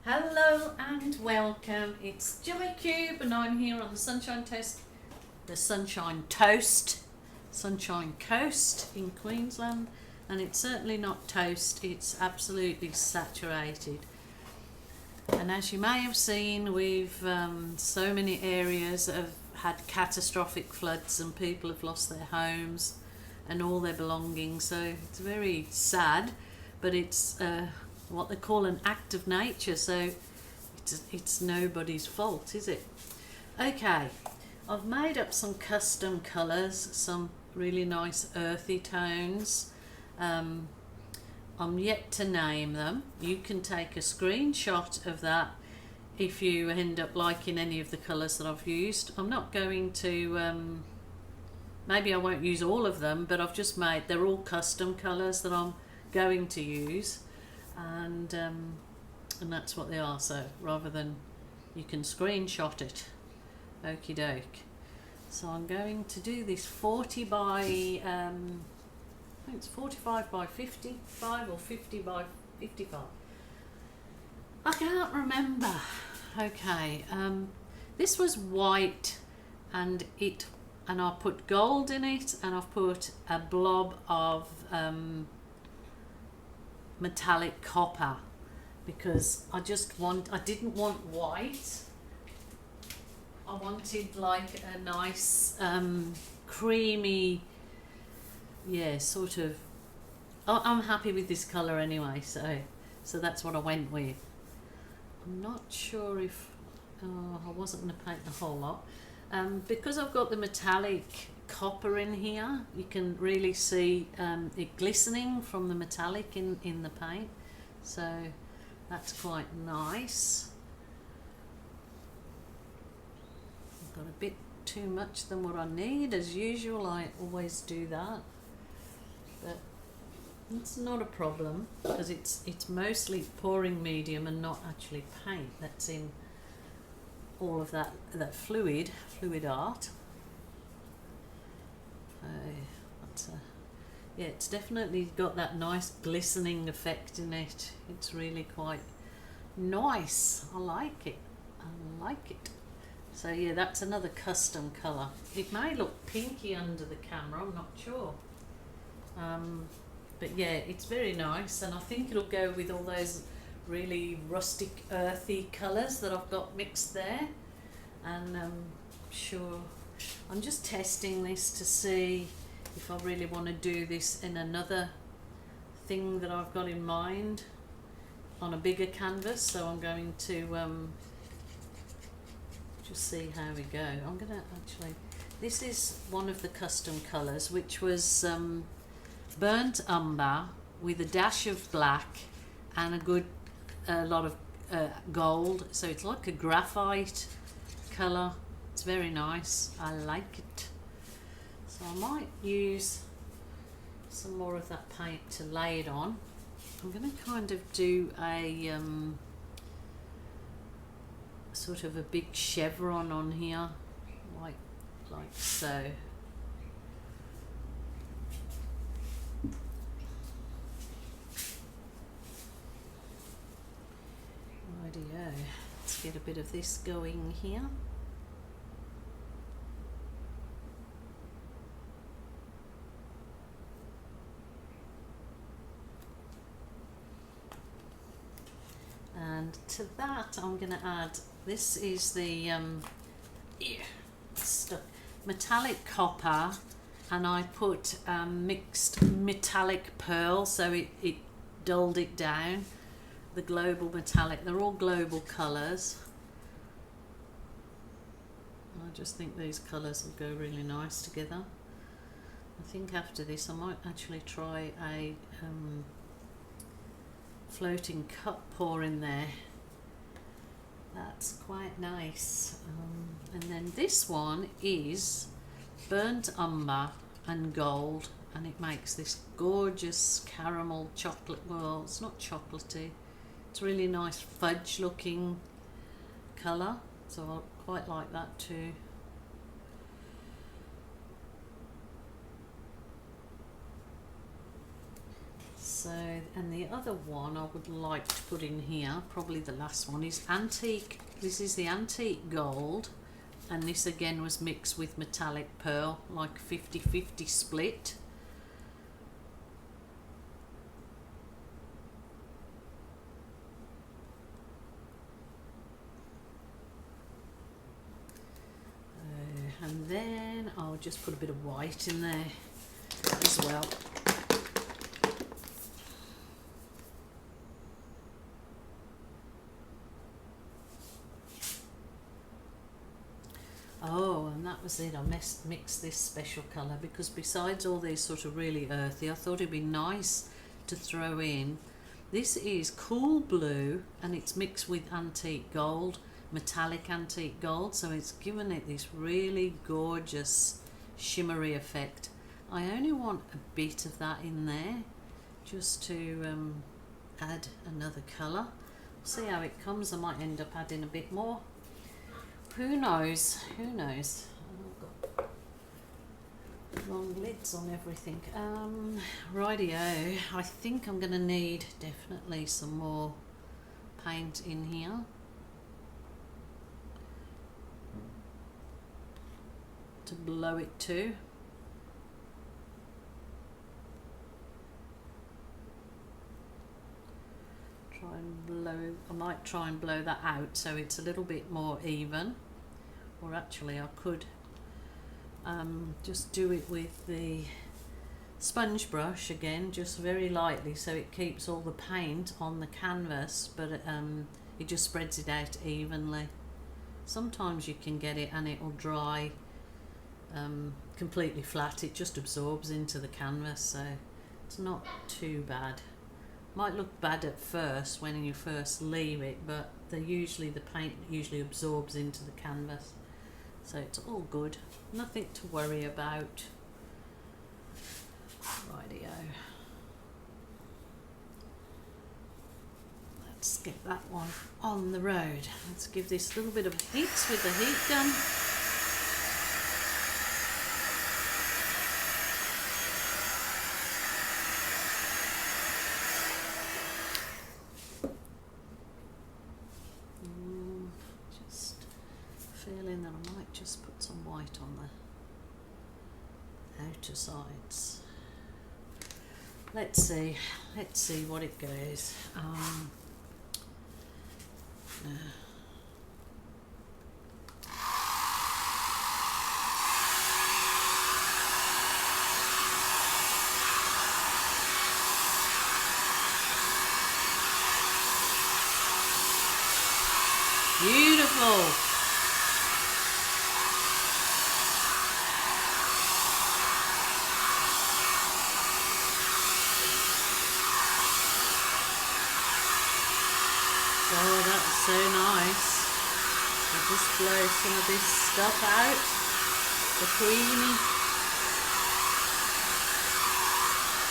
Hello and welcome. It's Joy Cube and I'm here on the Sunshine Coast in Queensland, and it's certainly not toast, it's absolutely saturated. And as you may have seen, we've so many areas that have had catastrophic floods and people have lost their homes and all their belongings, so it's very sad, but it's what they call an act of nature, so it's nobody's fault, is it? Okay, I've made up some custom colours, some really nice earthy tones. I'm yet to name them. You can take a screenshot of that if you end up liking any of the colours that I've used. I'm not going to, maybe I won't use all of them, but I've just made, they're all custom colours that I'm going to use, and that's what they are. So rather than, you can screenshot it. Okie doke. So I'm going to do this 40 by I think it's 45 by 55 or 50 by 55. I can't remember. Okay, this was white, and I put gold in it, and I've put a blob of metallic copper because I didn't want white. I wanted like a nice creamy, yeah, sort of. I'm happy with this colour anyway, so that's what I went with. I'm not sure if I wasn't going to paint the whole lot, because I've got the metallic copper in here. You can really see it glistening from the metallic in the paint, so that's quite nice. I've got a bit too much than what I need, as usual. I always do that, but it's not a problem because it's mostly pouring medium and not actually paint that's in all of that fluidart. Yeah, it's definitely got that nice glistening effect in it. It's really quite nice. I like it. So yeah, that's another custom colour. It may look pinky under the camera, I'm not sure. But yeah, it's very nice, and I think it'll go with all those really rustic earthy colours that I've got mixed there. And sure, I'm just testing this to see if I really want to do this in another thing that I've got in mind on a bigger canvas. So I'm going to just see how we go. I'm going to actually, this is one of the custom colours, which was burnt umber with a dash of black and a lot of gold, so it's like a graphite colour. It's very nice, I like it. So I might use some more of that paint to lay it on. I'm going to kind of do a sort of a big chevron on here, like so. Rightio, let's get a bit of this going here. And to that I'm going to add, this is the metallic copper, and I put mixed metallic pearl, so it dulled it down. The global metallic, they're all global colours. I just think these colours will go really nice together. I think after this I might actually try a floating cup pour in there. That's quite nice. And then this one is burnt umber and gold, and it makes this gorgeous caramel chocolate, well, it's not chocolatey, it's really nice fudge looking colour, so I quite like that too. So, and the other one I would like to put in here, probably the last one, is antique. This is the antique gold, and this again was mixed with metallic pearl, like 50-50 split. And then I'll just put a bit of white in there as well. Oh, and that was it. I mixed this special colour because besides all these sort of really earthy, I thought it'd be nice to throw in. This is cool blue and it's mixed with antique gold, metallic antique gold, so it's given it this really gorgeous shimmery effect. I only want a bit of that in there just to add another colour. See how it comes. I might end up adding a bit more. Who knows? Who knows? I've got wrong lids on everything. Rightio. I think I'm going to need definitely some more paint in here. To blow it to. I might try and blow that out so it's a little bit more even, or actually I could just do it with the sponge brush again, just very lightly, so it keeps all the paint on the canvas, but it just spreads it out evenly. Sometimes you can get it and it will dry completely flat, it just absorbs into the canvas, so it's not too bad. Might look bad at first when you first leave it, but the paint usually absorbs into the canvas, so it's all good, nothing to worry about. Rightio. Let's get that one on the road. Let's give this a little bit of heat with the heat gun. Just put some white on the outer sides. Let's see what it goes. Beautiful. Oh, that's so nice. I'll just blow some of this stuff out. The creamy.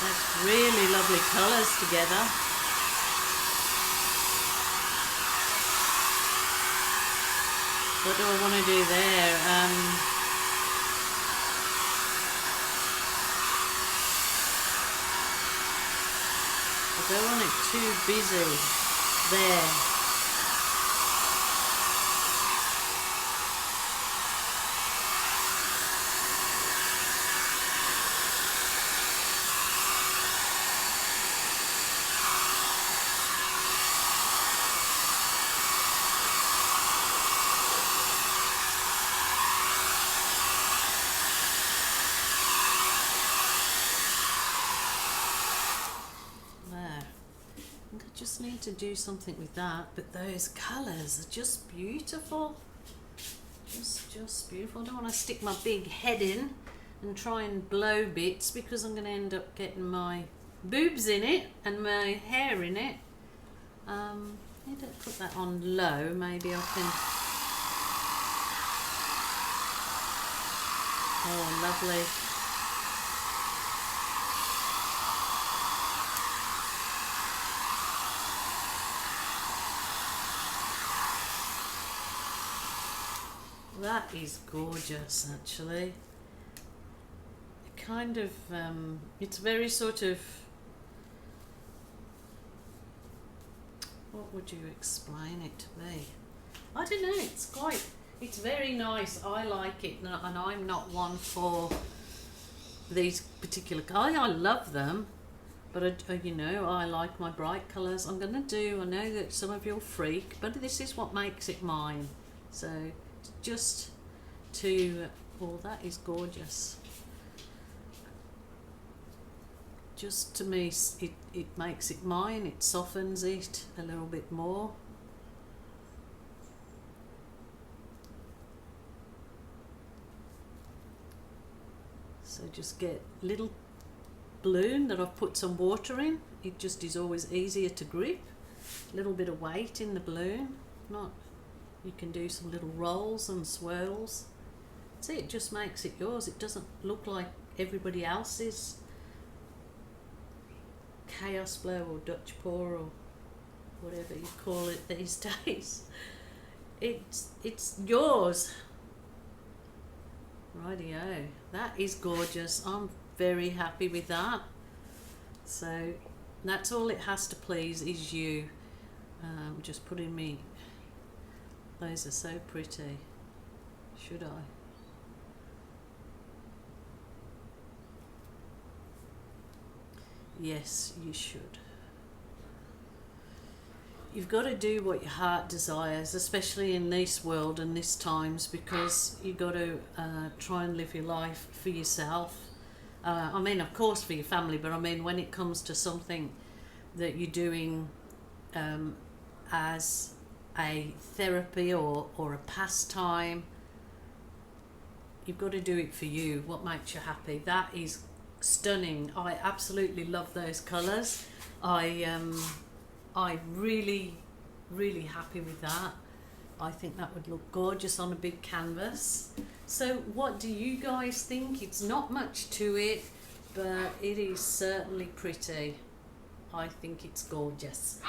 That's really lovely colours together. What do I want to do there? I don't want it too busy there. Just need to do something with that, but those colours are just beautiful, just beautiful. I don't want to stick my big head in and try and blow bits because I'm going to end up getting my boobs in it and my hair in it. Need to put that on low, maybe I can. Oh, lovely. That is gorgeous, actually. It kind of, it's very sort of what would you explain it to be? I don't know, it's very nice. I like it, and I'm not one for these particular colours. I love them, but I like my bright colours. I know that some of you'll freak, but this is what makes it mine. So just to, well, that is gorgeous. Just to me, it makes it mine. It softens it a little bit more. So just get little balloon that I've put some water in. It just is always easier to grip. A little bit of weight in the balloon. You can do some little rolls and swirls. See, it just makes it yours. It doesn't look like everybody else's chaos blow or Dutch pour or whatever you call it these days. It's yours. Rightio, that is gorgeous. I'm very happy with that. So that's all it has to please is you. Just putting me, those are so pretty. Should I? Yes, you should. You've got to do what your heart desires, especially in this world and this times, because you've got to try and live your life for yourself. I mean, of course, for your family, but I mean, when it comes to something that you're doing as a therapy or a pastime, you've got to do it for you. What makes you happy? That is stunning. I absolutely love those colours. I'm really happy with that. I think that would look gorgeous on a big canvas. So what do you guys think? It's not much to it, but it is certainly pretty. I think it's gorgeous.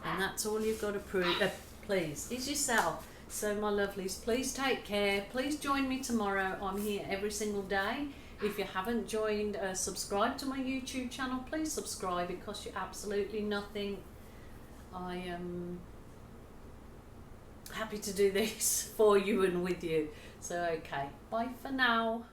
And that's all you've got to please, is yourself. So my lovelies, please take care. Please join me tomorrow. I'm here every single day. If you haven't joined, subscribe to my YouTube channel. Please subscribe. It costs you absolutely nothing. I am happy to do this for you and with you. So, okay, bye for now.